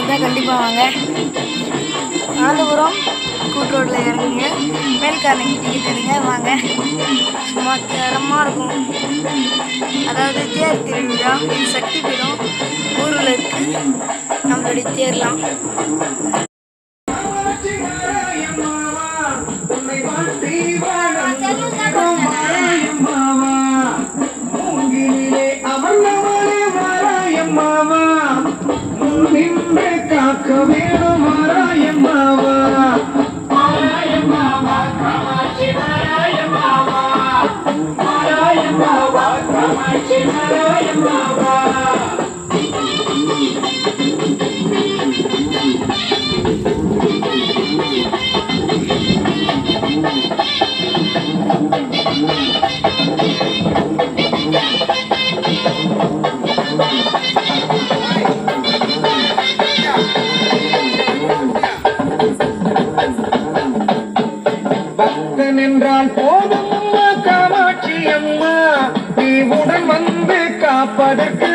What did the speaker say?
வந்தால் கண்டிப்பாக வாங்க. அனந்தபுரம் கூட்ரோட்டில் இறங்குங்க, மேல்காரனைக்கு டிக்கெட் எடுங்க, வாங்க. சும்மா தரமாக இருக்கும். அதாவது தேர் திருவிழா, இது சக்தி பீடம் ஊரில் இருக்குது. நம்மளுடைய தேர்லாம் காக்க வேணும் மாராயம்மாவா மாராயம்மாவா காமாட்சி மாராயம்மாவா மாராயம்மாவா காமாட்சி மாராயம்மாவா பக்தன் என்றால் போதும் காமாட்சி அம்மா, நீ உடன் வந்து காப்பதற்கு